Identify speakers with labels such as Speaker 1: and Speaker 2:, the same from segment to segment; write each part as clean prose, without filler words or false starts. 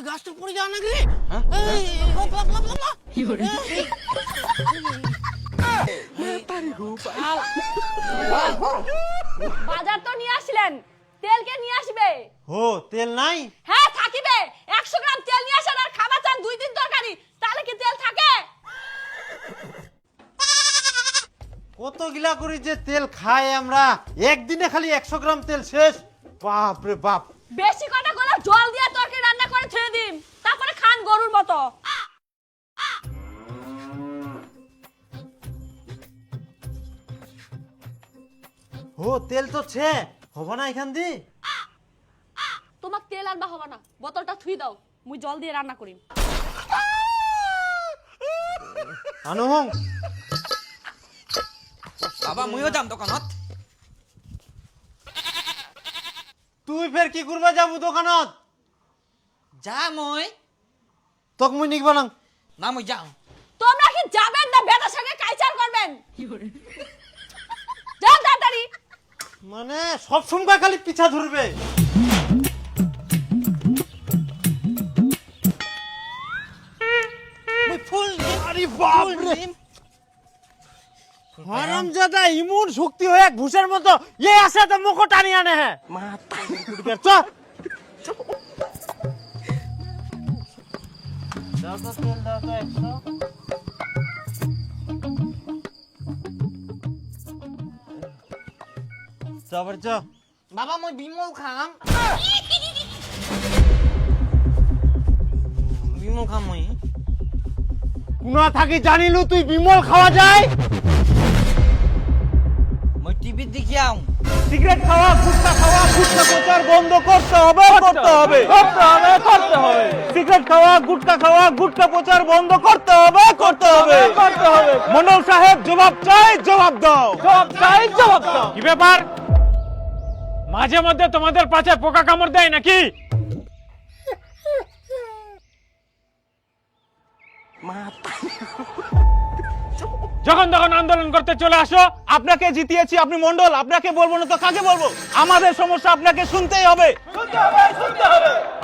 Speaker 1: গাছটা পড়ে যাওয়া নাকি রে? এই, লাপ, লাপ, লাপ, লাপ, লাপ।
Speaker 2: বাজার তো নিয়ে আসলেন, তেল কে নিয়ে আসবে?
Speaker 3: ও তেল নাই?
Speaker 2: হ্যাঁ থাকিবে, 100 গ্রাম তেল নিয়ে আসেন আর খাবার চান 2-3 তরকারি, তাহলে কি তেল থাকে?
Speaker 3: কত গিলা করি যে তেল খাই আমরা, একদিনে খালি 100 গ্রাম তেল শেষ। বাপ রে বাপ।
Speaker 2: বেশি কটা গলা জল দিয়ে তরকারি রান্না করে ছেড়ে দিন, তারপরে খান গরুর মতো।
Speaker 3: ও তেল তো ছে হবে না এখান দি?
Speaker 2: তোমাক তেল আনবা হবে না, বোতলটা থুই দাও, মুই জল দিয়ে রান্না করিম।
Speaker 3: আনো হং।
Speaker 1: বাবা মইও যাম দোকানত।
Speaker 3: তুই ফের কি করবা যাবো দোকানত?
Speaker 1: যা মই
Speaker 3: তোক মুই নিকবা না।
Speaker 1: না মই যাও।
Speaker 2: তোমরা কি যাবেন না বেটার সঙ্গে কাইচার করবেন? যাও তাড়াতাড়ি।
Speaker 3: মানে সব সময় খালি পিছা ধরবে।
Speaker 1: মই ফুল নিম।
Speaker 3: আরে বাপ রে, হারামজাদা ইমন শক্তি হয়ে ঘুষের মতো এ আসে তো মুখ টানি আনে হে মাথা চ দাও তো তেল দাও তো 100 চাবার চ
Speaker 1: বাবা মই বিমল খাম। বিমল খাম মই।
Speaker 3: কুনা থাকি জানিলু তুই বিমল খাওয়া যায়?
Speaker 1: মই টিভি দেখিয়াও।
Speaker 3: সিগারেট খাওয়া, গুটখা খাওয়া, গুটখা প্রচার বন্ধ করতে হবে, করতে হবে, করতে হবে, করতে হবে। সিগারেট খাওয়া, গুটখা খাওয়া, গুটখা প্রচার বন্ধ করতে হবে, করতে হবে, করতে হবে। মন্ডল সাহেব জবাব চাই, জবাব দাও। জবাব চাই, জবাব দাও।
Speaker 4: কি ব্যাপার, মাঝে মধ্যে তোমাদের পাছে পোকা কামড় দেয় নাকি? যখন তখন আন্দোলন করতে চলে আসো।
Speaker 3: আপনাকে জিতিয়েছি, আপনি মন্ডল, আপনাকে বলবো না তো কাকে বলবো? আমাদের সমস্যা আপনাকে শুনতেই হবে।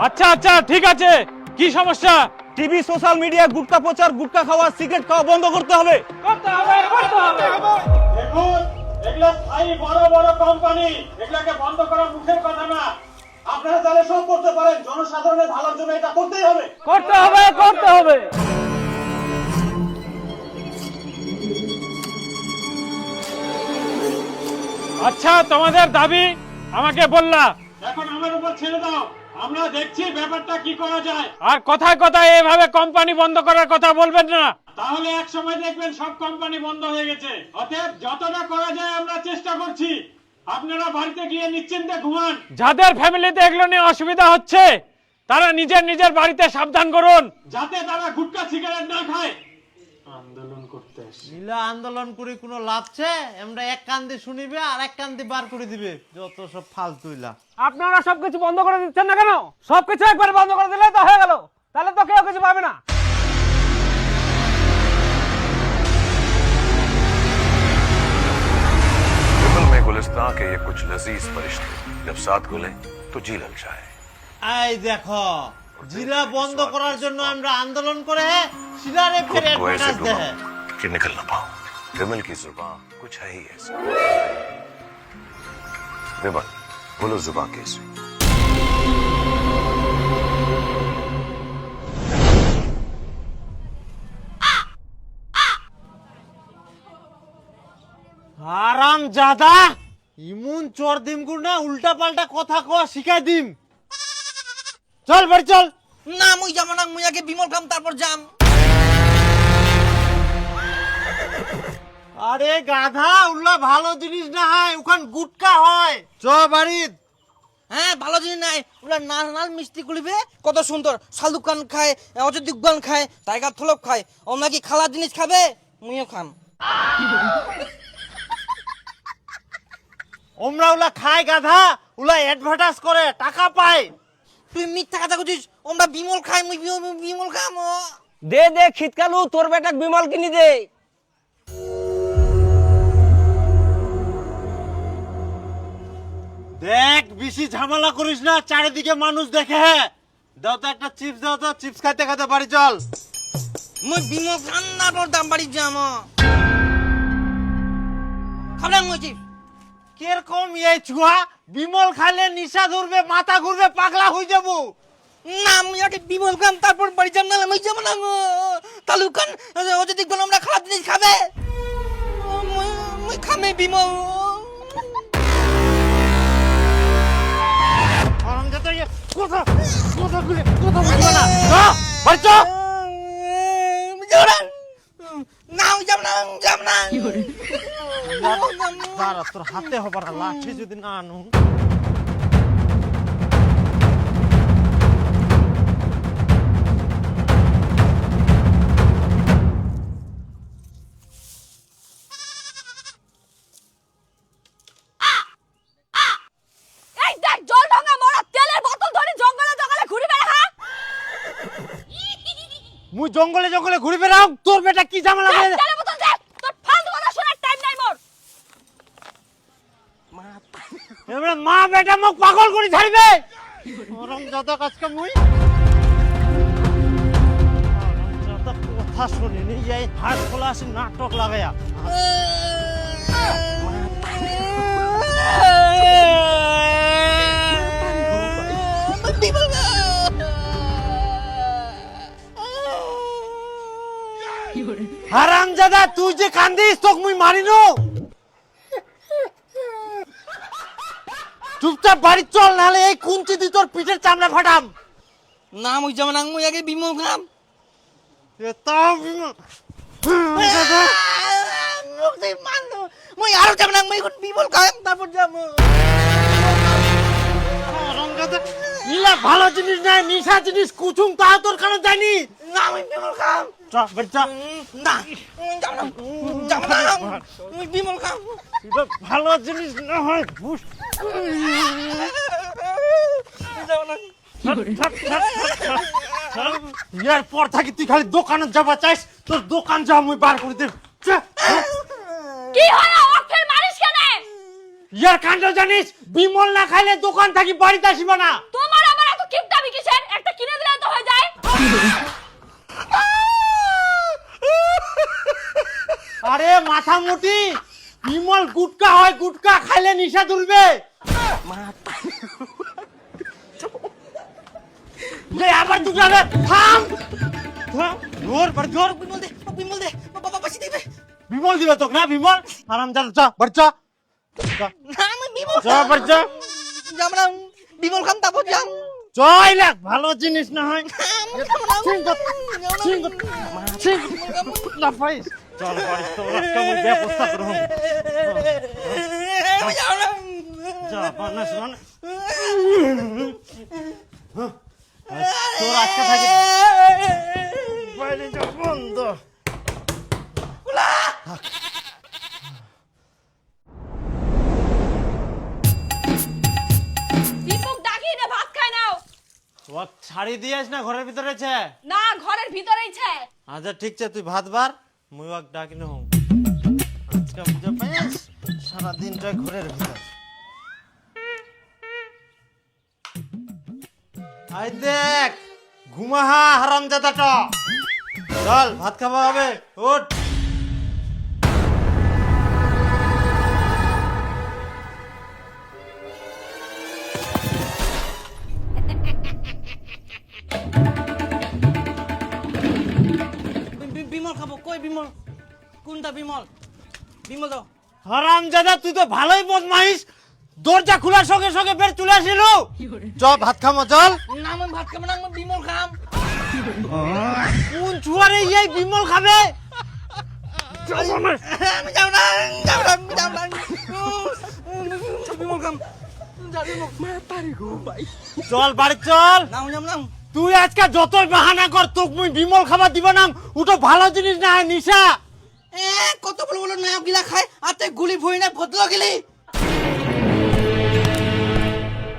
Speaker 4: আচ্ছা আচ্ছা ঠিক আছে, কি সমস্যা?
Speaker 3: টিভি, সোশ্যাল মিডিয়া গুটখা প্রচার, গুটখা খাওয়া, সিগারেট খাওয়া বন্ধ করতে হবে।
Speaker 4: করতে হবে, করতে হবে। দেখুন, এগুলো ভাই বড় বড় কোম্পানি, এগুলাকে বন্ধ করা মুখের কথা না।
Speaker 3: আপনারা তাহলে সব করতে পারেন, জনসাধারণের ভালোর জন্য এটা করতেই হবে।
Speaker 4: করতে হবে, করতে হবে। আচ্ছা তোমাদের দাবি আমাকে বললা, এখন আমার উপর ছেড়ে দাও, আমরা দেখছি ব্যাপারটা কি করা যায়। আর কথায় কথায় এভাবে কোম্পানি বন্ধ করার কথা বলবেন না, তাহলে এক সময় দেখবেন সব কোম্পানি বন্ধ হয়ে গেছে। অতএব যতটা করা যায় আমরা চেষ্টা করছি, আপনারা বাড়িতে গিয়ে নিশ্চিন্তে ঘুমান। যাদের ফ্যামিলিতে এগুলো নিয়ে অসুবিধা হচ্ছে তারা নিজের নিজের বাড়িতে সাবধান করুন, যাতে তারা গুটকা সিগারেট না খায়। আন্দোলন করতে
Speaker 3: মিলা আন্দোলন করে কোনো লাভ আছে? আমরা এক কান দিয়ে শুনিবে আর এক কান দিয়ে বার করে দিবে, যত সব ফালতু ইলা।
Speaker 4: আপনারা সবকিছু বন্ধ করে দিচ্ছেন না কেন? সবকিছু একবার বন্ধ করে দিলে তো হয়ে গেল, তাহলে তো কেউ কিছু পাবে না।
Speaker 5: विमल में गुलिस्तां के ये कुछ लजीज फरिश्ते जब साथ घुले तो जी लग जाए।
Speaker 3: এই দেখো, জিলা বন্ধ করার জন্য আমরা আন্দোলন করে সিলারে ফের
Speaker 5: खुद को ऐसे
Speaker 3: অ্যাডভান্স দেয়।
Speaker 5: घुमाऊं कि निकल ना पाऊं। विमल की जुबान कुछ है ही ऐसी। विमल बोलो जुबान कैसी?
Speaker 3: আরাম জাদা ইমন চোর দিম গুর না, উল্টা পাল্টা কথা কওয়া শিখাই দিম। চল বাড়ি চল।
Speaker 1: না মই যাব না, মই আগে বিমল খাম তারপর যাম।
Speaker 3: আরে গাধা, উল্লা ভালো জিনিস না হয়, ওখান গুটকা হয়। চ বাড়ি।
Speaker 1: হ্যাঁ ভালো জিনিস নাই, ওরা নাল নাল মিষ্টি গুলিবে কত সুন্দর। শালুক খান খায়, অযোধ্যা গান খায়, টাইগার থলক খায়। ও নাকি খালা জিনিস খাবে, মুইও খাম।
Speaker 3: ওমরা উলা খায় গাধা, উলা অ্যাডভার্টাইজ করে টাকা পায়।
Speaker 1: তুই মিথ্যা কথা কইছিস, আমরা বিমল খাই, মুই বিমল খাম।
Speaker 6: দে দে শীতকালু তোর বেটাক বিমল কিনি দে।
Speaker 3: দেখ বেশি ঝামেলা করিস না, চারিদিকে মানুষ দেখে। দাও তো একটা চিপস দাও তো, চিপস খাইতে খাইতে বাড়ি চল।
Speaker 1: মই বিমল খাম না তোর দাম বাড়ি যাম খাবলাম মই চিপস
Speaker 3: কিরকম এই ছুয়া, বিমল খাইলে নিশা ধরবে, মাথা ঘুরবে, পাগলা হয়ে যাবো।
Speaker 1: না আমি আগে বিমল খাম তারপর বাড়ি যাম, না আমি যাবো না তালুকান অযথিক বলে আমরা খারাপ জিনিস খাবে মই খামে বিমল
Speaker 3: কথা কথা বলে কথা বলবে না, বাড়ি চ।
Speaker 1: না আমি যাব না যাব না
Speaker 3: দাঁড়া, তোর হাতে হবার লাঠি যদি না আনু।
Speaker 2: এই দেখ জল ঢঙা মরা তেলের বোতল ধরে জঙ্গলে জঙ্গলে ঘুরে বেড়া।
Speaker 3: মুই জঙ্গলে জঙ্গলে ঘুরে বেড়াও, তোর বেটা কি ঝামেলা করে?
Speaker 2: তেলের বোতল দে, তোর ফালতু কথা শোনার টাইম নাই মোর।
Speaker 3: এবারে মা বেটা মোক পাগল করে ছাড়বে। ওরম যত কাজকে মুই যত কথা শুনিনি, এই হাত খোলা আসি নাটক লাগায়া। হারামজাদা তুই যে কান্দিস তোক মুই মারিনো। চুপচাপ বাড়ি চল, নাহলে এই কুঞ্চি দি তোর পিঠের চামড়া ফাটাম।
Speaker 1: না মই যাব না মই আগে বিমল খাম মই আরো যাব না মই এখন বিমল খাম তারপর যাব
Speaker 3: ইলা ভালো জিনিস নাই, নিশা জিনিস কুচুম তাও তোর কারণ জানি
Speaker 1: না আমি বিমল খাম
Speaker 3: চল বেটা চল।
Speaker 1: না যাব না মই বিমল খাম
Speaker 3: এটা ভালো জিনিস না হয় বুঝ।
Speaker 1: যাব না
Speaker 3: ইয়ার পর থাকি তুই খালি দোকানে যাবা চাইস, তোর দোকান যা মুই বার করে দেব।
Speaker 2: কি হয় অক্ষের মারিস কেন?
Speaker 3: ইয়ার কাণ্ড জানিস, বিমল না খাইলে দোকান থাকি বাড়িতে আসিব না।
Speaker 2: তোমার আমার এত কিপটামি কিসের? একটা কিনে দিলে তো হয়ে যায়।
Speaker 3: আরে মাথা মুটি, বিমল গুটকা হয়, গুটকা খাইলে নিশা ধরবে। আবার তুই যাবে, থাম জোর বাড়ি জোর।
Speaker 1: বিমল দে বাবা বাসি দিবে
Speaker 3: বিমল দিবে তোকে না, বিমল আরাম যা যা বাড়ি যা।
Speaker 1: না আমি বিমল
Speaker 3: যা বাড়ি যা,
Speaker 1: যাব না বিমল খাম তারপর যাম
Speaker 3: চল। ভালো জিনিস না হয় চল বাড়ি, তোর আজকে মুই ব্যবস্থা করব। যা বানাস বানা, তোর আজকে থাকি বাইরে যা বন্ধ।
Speaker 2: দীপক ডাকি না, ভাত খায় নাও।
Speaker 3: ও ছাড়ি দিয়েছ না ঘরের ভিতরে আছে?
Speaker 2: না ঘরের ভিতরেই ছে।
Speaker 3: আচ্ছা ঠিক আছে, তুই ভাত বার, মুই ওকে ডাকি না হম। আজকে বুঝে পাইস সারা দিনটা ঘরের ভিতর। আই দেখ ঘুমাহা হারামজাদাটা, চল ভাত খাওয়া হবে, ওঠ।
Speaker 1: বিমল খাবো কই বিমল কোনটা বিমল বিমল দাও
Speaker 3: হারামজাদা তুই তো ভালোই বদমাইশ, দরজা খোলার সঙ্গে সঙ্গে বের চলে আসিল। চল ভাত খামো চল।
Speaker 1: না আমি ভাত খাবো না আমি বিমল খাম
Speaker 3: কোন চুয়ারে এই বিমল খাবে?
Speaker 1: আমি যাব না যাব না যাব না বিমল খাম
Speaker 3: চল বাড়ি চল।
Speaker 1: না আমি যাব না
Speaker 3: তুই আজকে যতই বাহানা কর, তোকে মুই বিমল খাবার দিব না। ওটা ভালো জিনিস না, নিশা।
Speaker 1: কত বড় বড় নায়ক গিলা খায় আর তুই গুলি ভরি না বদলা গেলি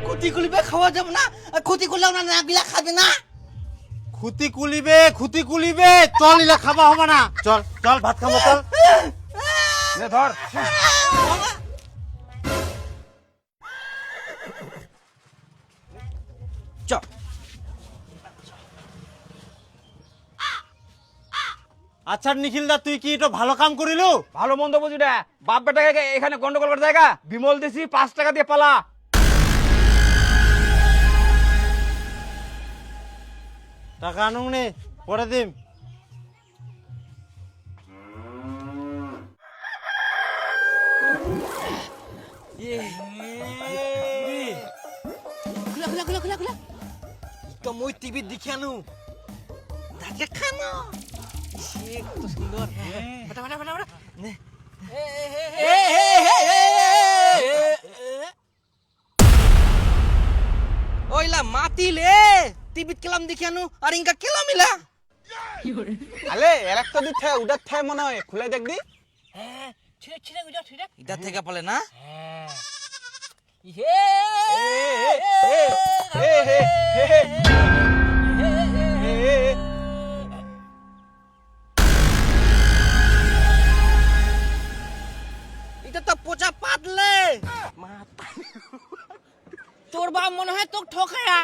Speaker 1: ক্ষতি করবে খাওয়া যাবে না ক্ষতি করলে না নায়ক গিলা খাবে না
Speaker 3: খুতি কুলিবে চল, ইলা খাবা হবে না। চল চল ভাত খাবো চল।
Speaker 4: ধর
Speaker 1: চ
Speaker 3: আচ্ছা নিখিল দা তুই কি এটা ভালো কাম করিলু?
Speaker 6: ভালো মন্দ বুঝি না, বাপ বেটাকে এখানে গন্ডগোল করার জায়গা। বিমল দিছি 5 টাকা দিয়ে পালা।
Speaker 3: টাকা আনুন নে, পরে দিম।
Speaker 1: খুলা খুলা খুলা খুলা খুলা তো মই টিভি দেখি আনু দাঁড়িয়ে খানো কত সুন্দর ফাটা ফাটা ফাটা ফাটা নে ওইলা মাতিলে টিভি কেলাম দেখি আনু আর ইনকা কেলাম ইলা
Speaker 6: আলে এলাক তো দিতে উডার থে মনে হয়, খুলে দেখ দি।
Speaker 2: ছিড়ে ছিড়ে গুজা ছিড়ে
Speaker 1: ইদা থেকে পালে না
Speaker 2: হে
Speaker 1: এটা তো পোচা পাতলে
Speaker 2: তোর বাপ মনে হয় তোকে ঠকায়া।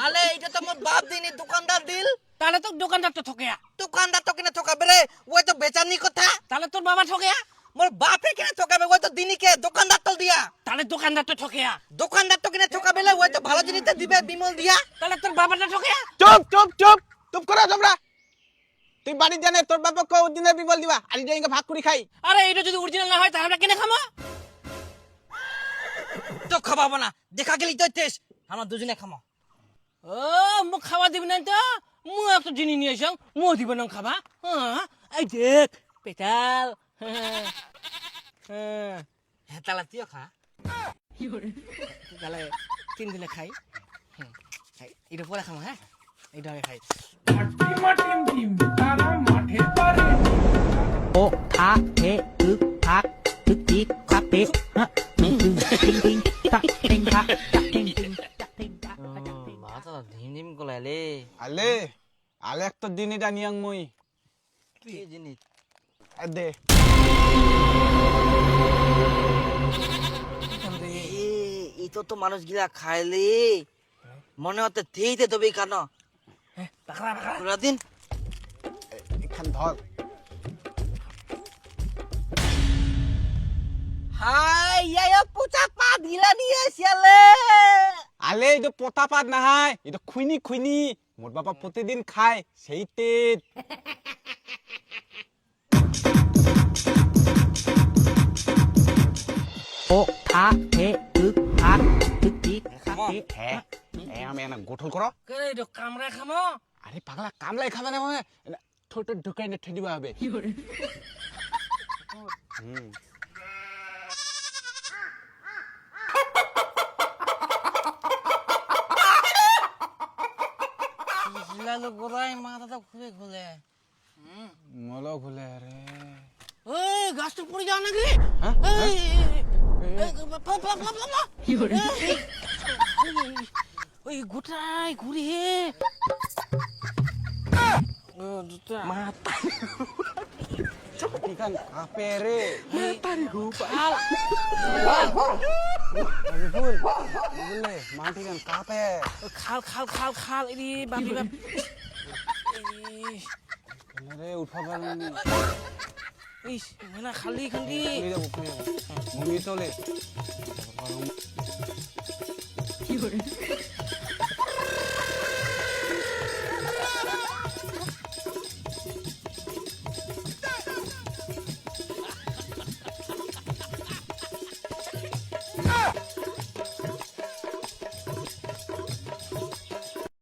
Speaker 1: আলে এটা তো মোর বাপ দিনি দোকানদার দিল
Speaker 2: তাহলে তোকে দোকানদার তো ঠকায়া।
Speaker 1: দোকানদার তো কিনা ঠকাবে রে ওই তো বেচানি কথা
Speaker 2: তাহলে তোর বাবা ঠকায়া।
Speaker 1: মোর বাপে কিনা ঠকাবে ওই তো দিনিকে দোকানদার তো দিয়া
Speaker 2: তাহলে দোকানদার তো ঠকায়া।
Speaker 1: দোকানদার তো কিনা ঠকাবে লে ওই তো ভালো জিনিস দিবে বিমল দিয়া
Speaker 2: তাহলে তোর বাবাটা ঠকায়া।
Speaker 6: চুপ চুপ চুপ চুপ করো তোমরা। তুই বাড়ি জানে তোর বাবাকে দিনে বিমল দিবা, আর যাইঙ্গা ভাগ করে খাই।
Speaker 2: আরে এটা যদি অরিজিনাল না হয় তাহলে আমরা কেন খামো?
Speaker 1: তো খাবাবো না দেখা গেলি তো টেস্ট আমরা দুজনে খামো
Speaker 2: ও মুখ খাওয়া দিবি না তো? মু একটা জিনিস নিয়ে এসে মু দিব না খাবা। হ্যাঁ এই দেখ পেটাল।
Speaker 1: হ্যাঁ তাহলে তুইও খা
Speaker 2: তাহলে 3 দিনে খাই।
Speaker 1: এটা পরে খামো হ্যাঁ এটা আগে খাই
Speaker 7: 오, 아, 배, 윽, 박, 득, 딕, 꽉, 배, 띵, 띵, 딱, 띵, 딱, 딱, 띵, 띵, 딱, 띵, 딱, 딱, 띵.
Speaker 1: মাথা ধিম গলালে
Speaker 6: আলে আলে এক তো দিন এটা নিয়াং মই
Speaker 1: কি জিনিস
Speaker 6: দে।
Speaker 1: এই তো মানুষ গিলা খাইলে মনে হতে থেইতে তবে কেন পুরা দিন
Speaker 6: এখান ধর।
Speaker 1: হাই ইয়া পোচা পা দিলা নিয়ে আসিয়ালে
Speaker 6: আলে এটা পোতা পাত নাহাই, এটা খুইনি খুইনি। মোর বাবা প্রতিদিন খায় সেই তেজ।
Speaker 7: 오, 아, 배, 윽, 박, 득, 딕, 꽉, 배.
Speaker 6: হ্যাঁ আমি এনা গোঠল করো।
Speaker 2: কেন এটা কামড়া খামো?
Speaker 6: আরে পাগলা কামলাই খাবে না মানে ঠোঁট ঢুকাই না ঠেলে দিবা হবে।
Speaker 1: হিলালো গোলাই মাথাটা খুলে খুলে
Speaker 6: মলো খুলে রে।
Speaker 2: এই গাছটা পড়ে যাও নাকি?
Speaker 6: হ্যাঁ?
Speaker 2: এই ওই গোটাই ঘুরি হে
Speaker 1: মাথা
Speaker 6: ঠিকান কাপে রে।
Speaker 2: খাল
Speaker 6: ফুল বুঝলে মা ঠিকান কাপে।
Speaker 2: খাল খাল খাল খাল এরি বাপি বাপ
Speaker 6: রে উঠা পারলাম
Speaker 2: ইস না খালি খালি
Speaker 6: যাবো ঘুমিয়ে চলে।